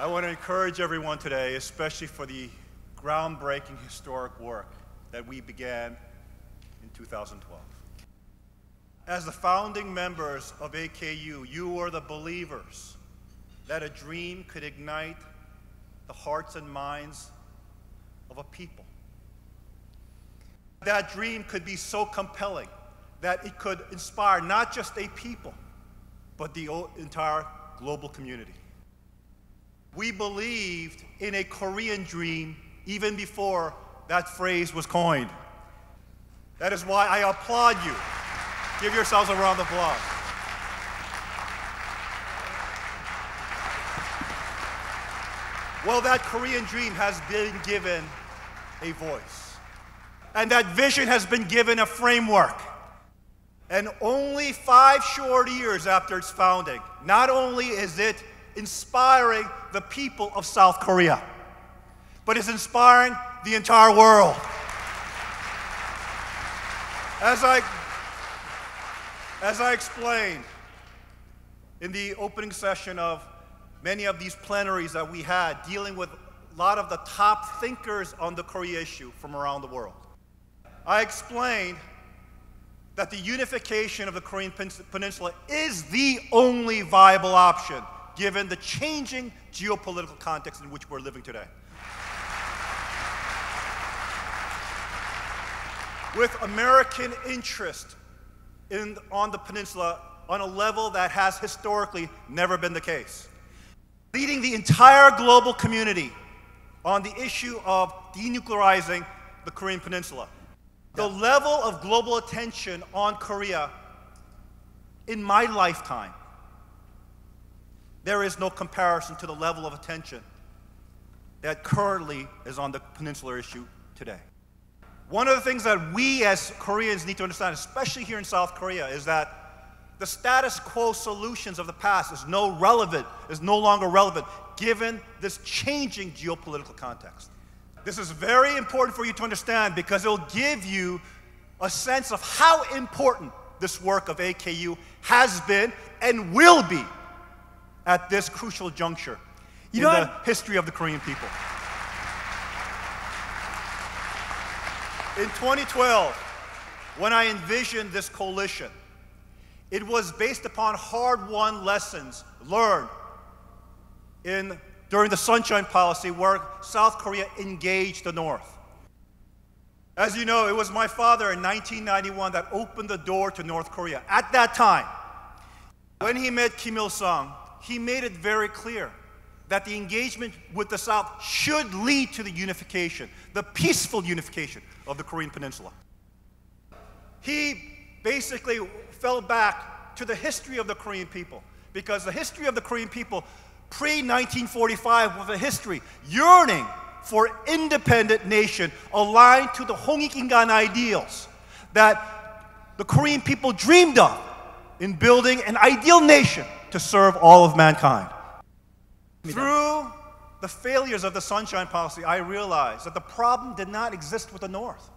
I want to encourage everyone today, especially for the groundbreaking historic work that we began in 2012. As the founding members of AKU, you are the believers that a dream could ignite the hearts and minds of a people. That dream could be so compelling that it could inspire not just a people, but the entire global community. We believed in a Korean dream even before that phrase was coined. That is why I applaud you. Give yourselves a round of applause. Well, that Korean dream has been given a voice. And that vision has been given a framework. And only 5 short years after its founding, not only is it inspiring the people of South Korea, but it's inspiring the entire world. As I explained in the opening session of many of these plenaries that we had dealing with a lot of the top thinkers on the Korea issue from around the world, I explained that the unification of the Korean Peninsula is the only viable option given the changing geopolitical context in which we're living today. With American interest on the peninsula on a level that has historically never been the case, leading the entire global community on the issue of denuclearizing the Korean Peninsula. The level of global attention on Korea in my lifetime, there is no comparison to the level of attention that currently is on the peninsular issue today. One of the things that we as Koreans need to understand, especially here in South Korea, is that the status quo solutions of the past is no longer relevant given this changing geopolitical context. This is very important for you to understand because it will give you a sense of how important this work of AKU has been and will be at this crucial juncture in the history of the Korean people. In 2012, when I envisioned this coalition, it was based upon hard-won lessons learned during the Sunshine Policy, where South Korea engaged the North. As you know, it was my father in 1991 that opened the door to North Korea. At that time, when he met Kim Il-sung, he made it very clear that the engagement with the South should lead to the unification, the peaceful unification of the Korean Peninsula. He basically fell back to the history of the Korean people, because the history of the Korean people pre-1945 was a history yearning for independent nation aligned to the Hongik-ingan ideals that the Korean people dreamed of in building an ideal nation to serve all of mankind. Through the failures of the Sunshine Policy, I realized that the problem did not exist with the North.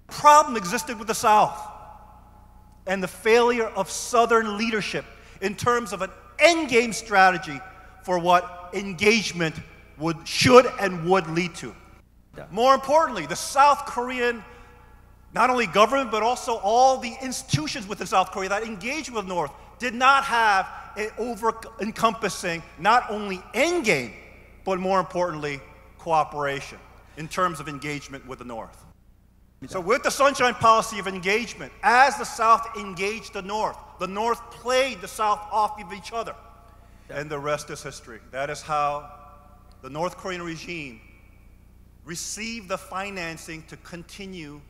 The problem existed with the South and the failure of Southern leadership in terms of an endgame strategy for what engagement should and would lead to. More importantly, the South Korean, not only government, but also all the institutions within South Korea that engaged with the North did not have an over-encompassing, not only endgame, but more importantly, cooperation in terms of engagement with the North. So with the Sunshine Policy of engagement, as the South engaged the North played the South off of each other. And the rest is history. That is how the North Korean regime received the financing to continue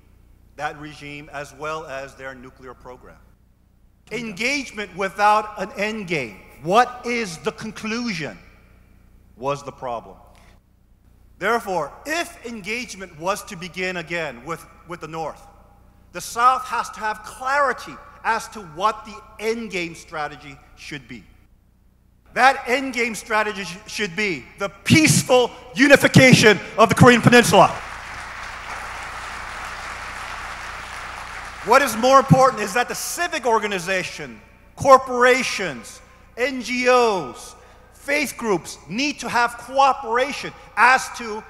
that regime as well as their nuclear program. Engagement without an end game, what is the conclusion, was the problem. Therefore, if engagement was to begin again with the North, the South has to have clarity as to what the endgame strategy should be. That endgame strategy should be the peaceful unification of the Korean Peninsula. What is more important is that the civic organization, corporations, NGOs, faith groups need to have cooperation as to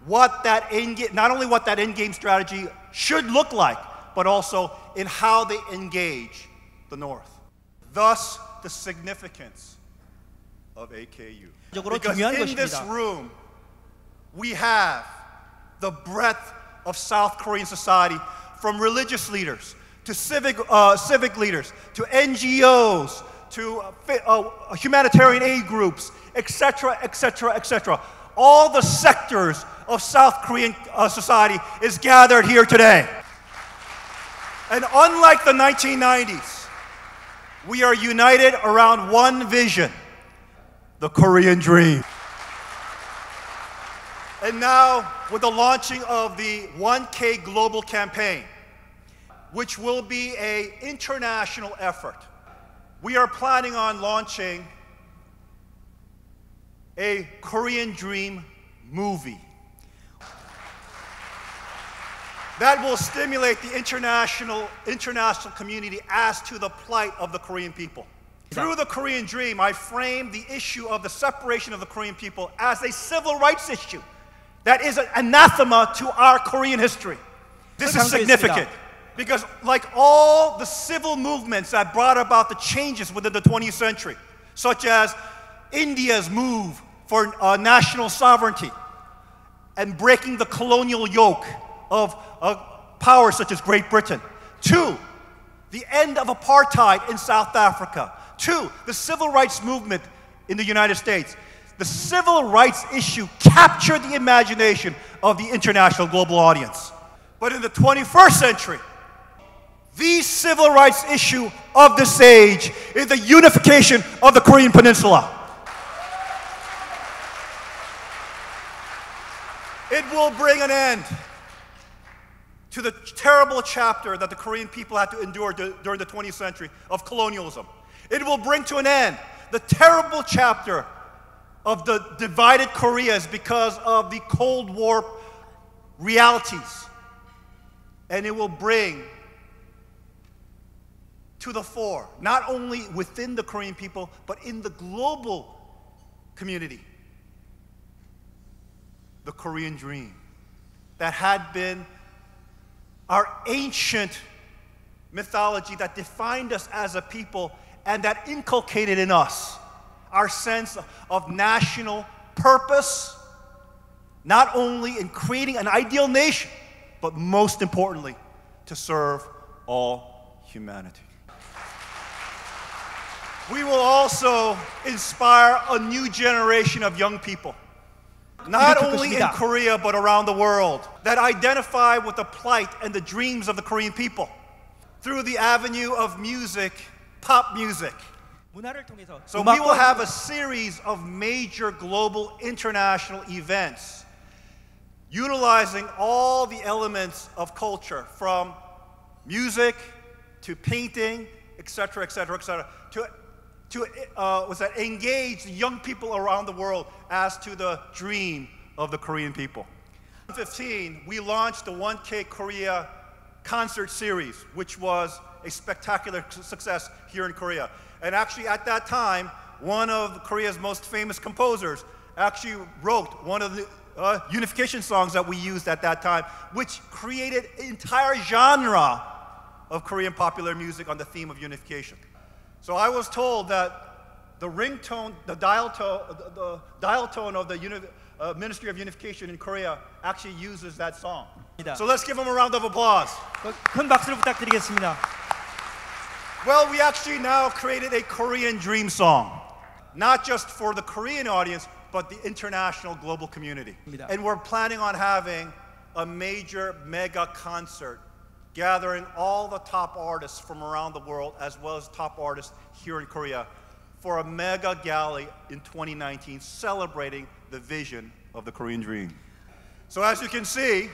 what that not only what that end-game strategy should look like, but also in how they engage the North. Thus, the significance of AKU. Because in this room, we have the breadth of South Korean society, from religious leaders to civic leaders to NGOs to humanitarian aid groups, etc., etc., etc. All the sectors of South Korean society is gathered here today. And unlike the 1990s, we are united around one vision, the Korean dream. And now, with the launching of the 1K Global campaign, which will be an international effort, we are planning on launching a Korean Dream movie that will stimulate the international community as to the plight of the Korean people. Through the Korean Dream, I framed the issue of the separation of the Korean people as a civil rights issue that is an anathema to our Korean history. This is significant because, like all the civil movements that brought about the changes within the 20th century, such as India's move for national sovereignty and breaking the colonial yoke of powers such as Great Britain, to the end of apartheid in South Africa, to the civil rights movement in the United States, the civil rights issue captured the imagination of the international global audience. But in the 21st century, the civil rights issue of this age is the unification of the Korean Peninsula. It will bring an end to the terrible chapter that the Korean people had to endure during the 20th century of colonialism. It will bring to an end the terrible chapter of the divided Koreas because of the Cold War realities. And it will bring to the fore, not only within the Korean people, but in the global community, the Korean dream that had been our ancient mythology that defined us as a people and that inculcated in us our sense of national purpose, not only in creating an ideal nation, but most importantly, to serve all humanity. We will also inspire a new generation of young people, not only in Korea, but around the world, that identify with the plight and the dreams of the Korean people through the avenue of music, pop music. So we will have a series of major global international events utilizing all the elements of culture, from music to painting, etc., etc., etc., to engage young people around the world as to the dream of the Korean people. In 2015, we launched the 1K Korea concert series, which was a spectacular success here in Korea. And actually, at that time, one of Korea's most famous composers actually wrote one of the unification songs that we used at that time, which created an entire genre of Korean popular music on the theme of unification. So I was told that the ringtone, the dial tone of the Ministry of Unification in Korea actually uses that song. So let's give them a round of applause. 큰 박수를 부탁드리겠습니다. Well, we actually now created a Korean dream song, not just for the Korean audience, but the international global community. And we're planning on having a major mega concert gathering all the top artists from around the world, as well as top artists here in Korea, for a mega gala in 2019 celebrating the vision of the Korean dream. So as you can see,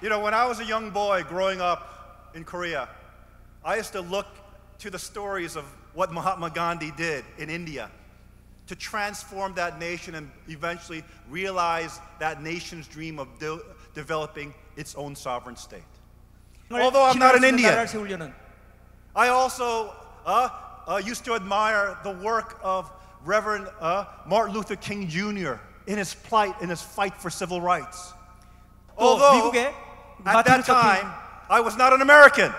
you know, when I was a young boy growing up in Korea, I used to look to the stories of what Mahatma Gandhi did in India to transform that nation and eventually realize that nation's dream of developing its own sovereign state. Although I'm not an Indian, I also used to admire the work of Reverend Martin Luther King Jr. in his plight, in his fight for civil rights. Although, at that time, I was not an American.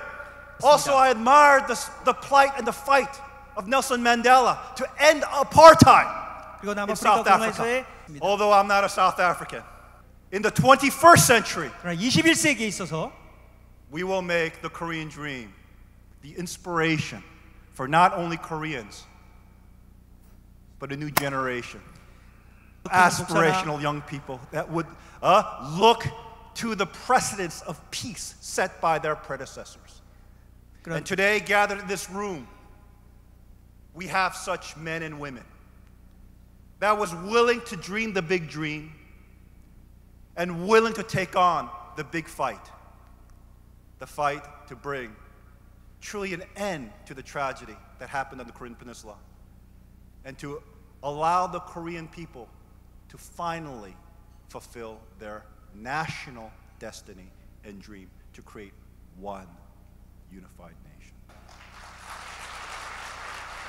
Also, I admired the plight and the fight of Nelson Mandela to end apartheid in South Africa. Although I'm not a South African. In the 21st century, 21세기에 있어서 we will make the Korean dream the inspiration for not only Koreans, but a new generation. Aspirational young people that would look to the precedents of peace set by their predecessors. And today, gathered in this room, we have such men and women that was willing to dream the big dream and willing to take on the big fight. The fight to bring truly an end to the tragedy that happened on the Korean Peninsula and to allow the Korean people to finally fulfill their national destiny and dream to create one unified nation.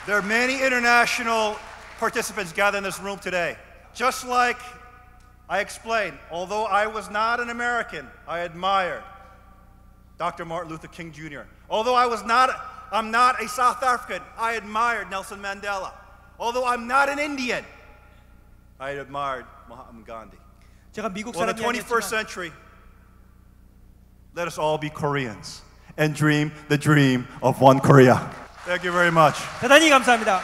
There are many international participants gathered in this room today. Just like I explained, although I was not an American, I admired Dr. Martin Luther King Jr. Although I'm not a South African, I admired Nelson Mandela. Although I'm not an Indian, I admired Mahatma Gandhi. 제가 미국 Well, in 사람이 the 21st century, let us all be Koreans and dream the dream of one Korea. Thank you very much. 대단히 감사합니다.